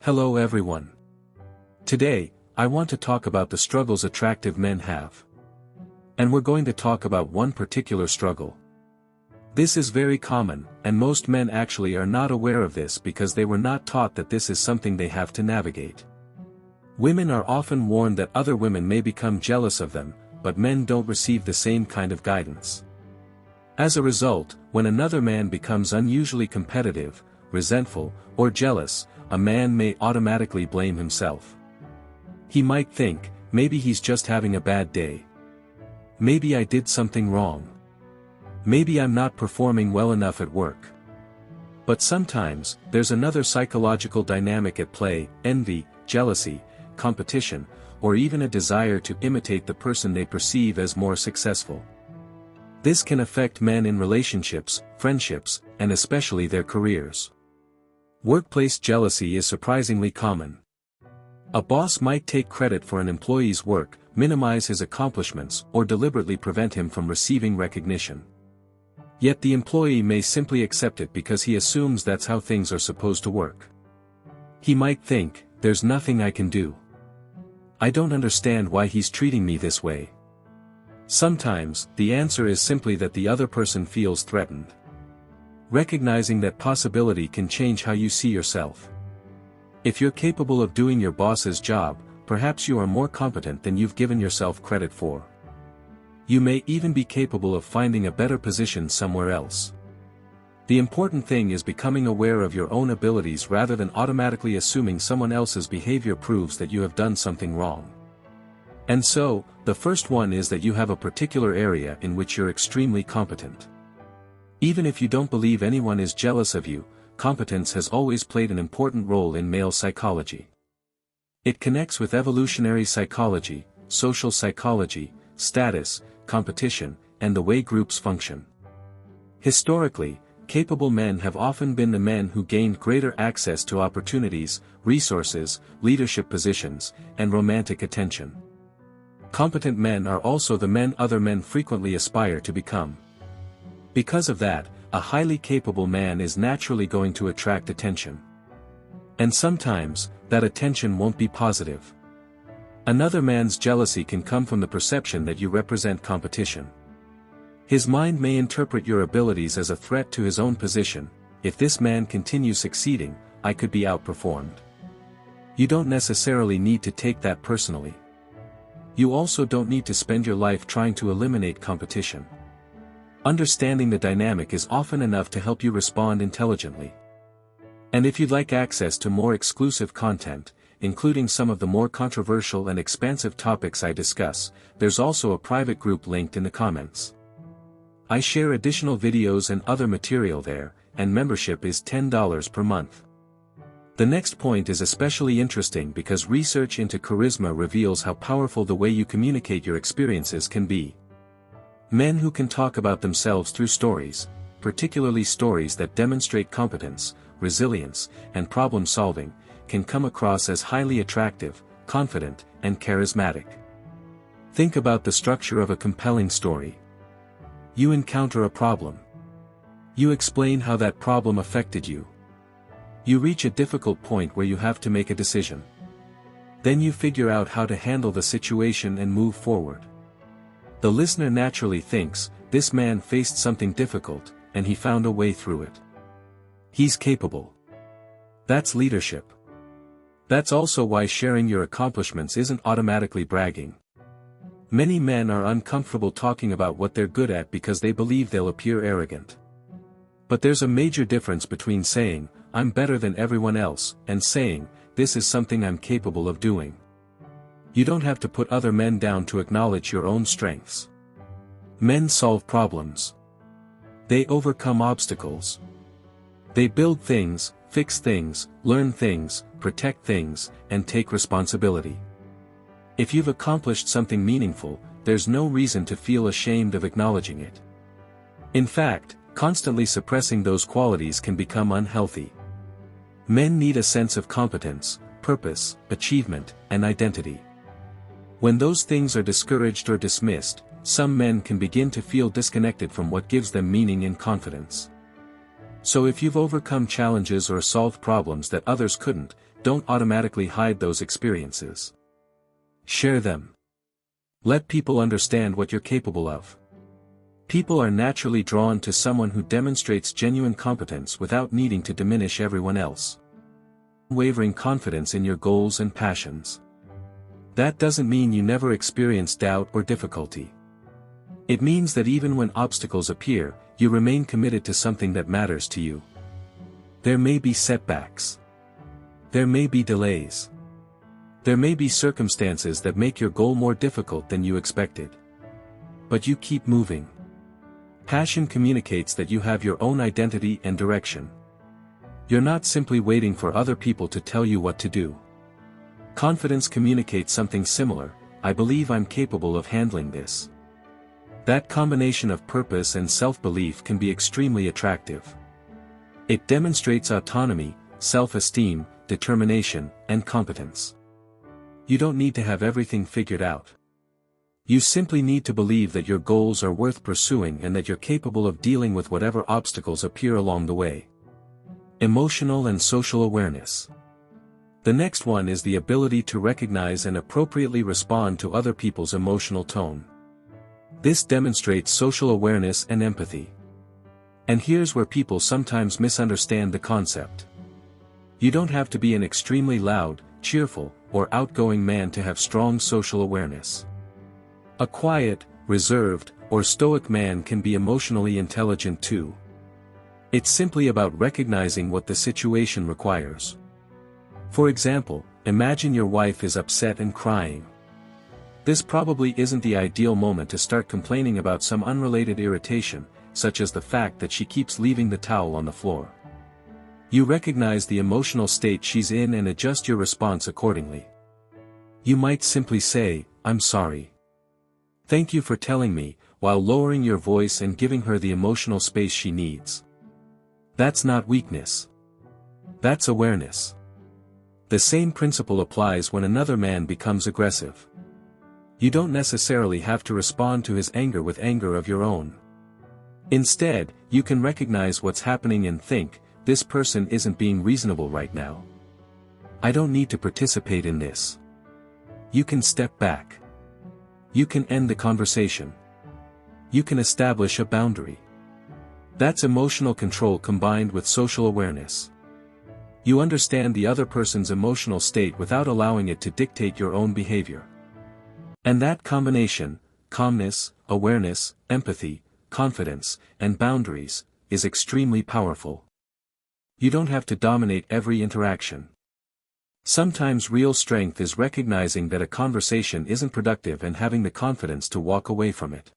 Hello everyone. Today, I want to talk about the struggles attractive men have. And we're going to talk about one particular struggle. This is very common, and most men actually are not aware of this because they were not taught that this is something they have to navigate. Women are often warned that other women may become jealous of them, but men don't receive the same kind of guidance. As a result, when another man becomes unusually competitive, resentful, or jealous, a man may automatically blame himself. He might think, maybe he's just having a bad day. Maybe I did something wrong. Maybe I'm not performing well enough at work. But sometimes, there's another psychological dynamic at play: envy, jealousy, competition, or even a desire to imitate the person they perceive as more successful. This can affect men in relationships, friendships, and especially their careers. Workplace jealousy is surprisingly common. A boss might take credit for an employee's work, minimize his accomplishments, or deliberately prevent him from receiving recognition. Yet the employee may simply accept it because he assumes that's how things are supposed to work. He might think, there's nothing I can do. I don't understand why he's treating me this way. Sometimes, the answer is simply that the other person feels threatened. Recognizing that possibility can change how you see yourself. If you're capable of doing your boss's job, perhaps you are more competent than you've given yourself credit for. You may even be capable of finding a better position somewhere else. The important thing is becoming aware of your own abilities rather than automatically assuming someone else's behavior proves that you have done something wrong. And so, the first one is that you have a particular area in which you're extremely competent. Even if you don't believe anyone is jealous of you, competence has always played an important role in male psychology. It connects with evolutionary psychology, social psychology, status, competition, and the way groups function. Historically, capable men have often been the men who gained greater access to opportunities, resources, leadership positions, and romantic attention. Competent men are also the men other men frequently aspire to become. Because of that, a highly capable man is naturally going to attract attention. And sometimes, that attention won't be positive. Another man's jealousy can come from the perception that you represent competition. His mind may interpret your abilities as a threat to his own position. If this man continues succeeding, I could be outperformed. You don't necessarily need to take that personally. You also don't need to spend your life trying to eliminate competition. Understanding the dynamic is often enough to help you respond intelligently. And if you'd like access to more exclusive content, including some of the more controversial and expansive topics I discuss, there's also a private group linked in the comments. I share additional videos and other material there, and membership is $10 per month. The next point is especially interesting because research into charisma reveals how powerful the way you communicate your experiences can be. Men who can talk about themselves through stories, particularly stories that demonstrate competence, resilience, and problem solving, can come across as highly attractive, confident, and charismatic. Think about the structure of a compelling story. You encounter a problem. You explain how that problem affected you. You reach a difficult point where you have to make a decision. Then you figure out how to handle the situation and move forward. The listener naturally thinks, this man faced something difficult, and he found a way through it. He's capable. That's leadership. That's also why sharing your accomplishments isn't automatically bragging. Many men are uncomfortable talking about what they're good at because they believe they'll appear arrogant. But there's a major difference between saying, I'm better than everyone else, and saying, this is something I'm capable of doing. You don't have to put other men down to acknowledge your own strengths. Men solve problems. They overcome obstacles. They build things, fix things, learn things, protect things, and take responsibility. If you've accomplished something meaningful, there's no reason to feel ashamed of acknowledging it. In fact, constantly suppressing those qualities can become unhealthy. Men need a sense of competence, purpose, achievement, and identity. When those things are discouraged or dismissed, some men can begin to feel disconnected from what gives them meaning and confidence. So if you've overcome challenges or solved problems that others couldn't, don't automatically hide those experiences. Share them. Let people understand what you're capable of. People are naturally drawn to someone who demonstrates genuine competence without needing to diminish everyone else. Unwavering confidence in your goals and passions. That doesn't mean you never experience doubt or difficulty. It means that even when obstacles appear, you remain committed to something that matters to you. There may be setbacks. There may be delays. There may be circumstances that make your goal more difficult than you expected. But you keep moving. Passion communicates that you have your own identity and direction. You're not simply waiting for other people to tell you what to do. Confidence communicates something similar: I believe I'm capable of handling this. That combination of purpose and self-belief can be extremely attractive. It demonstrates autonomy, self-esteem, determination, and competence. You don't need to have everything figured out. You simply need to believe that your goals are worth pursuing and that you're capable of dealing with whatever obstacles appear along the way. Emotional and social awareness. The next one is the ability to recognize and appropriately respond to other people's emotional tone. This demonstrates social awareness and empathy. And here's where people sometimes misunderstand the concept. You don't have to be an extremely loud, cheerful, or outgoing man to have strong social awareness. A quiet, reserved, or stoic man can be emotionally intelligent too. It's simply about recognizing what the situation requires. For example, imagine your wife is upset and crying. This probably isn't the ideal moment to start complaining about some unrelated irritation, such as the fact that she keeps leaving the towel on the floor. You recognize the emotional state she's in and adjust your response accordingly. You might simply say, "I'm sorry. Thank you for telling me," while lowering your voice and giving her the emotional space she needs. That's not weakness. That's awareness. The same principle applies when another man becomes aggressive. You don't necessarily have to respond to his anger with anger of your own. Instead, you can recognize what's happening and think, this person isn't being reasonable right now. I don't need to participate in this. You can step back. You can end the conversation. You can establish a boundary. That's emotional control combined with social awareness. You understand the other person's emotional state without allowing it to dictate your own behavior. And that combination, calmness, awareness, empathy, confidence, and boundaries, is extremely powerful. You don't have to dominate every interaction. Sometimes real strength is recognizing that a conversation isn't productive and having the confidence to walk away from it.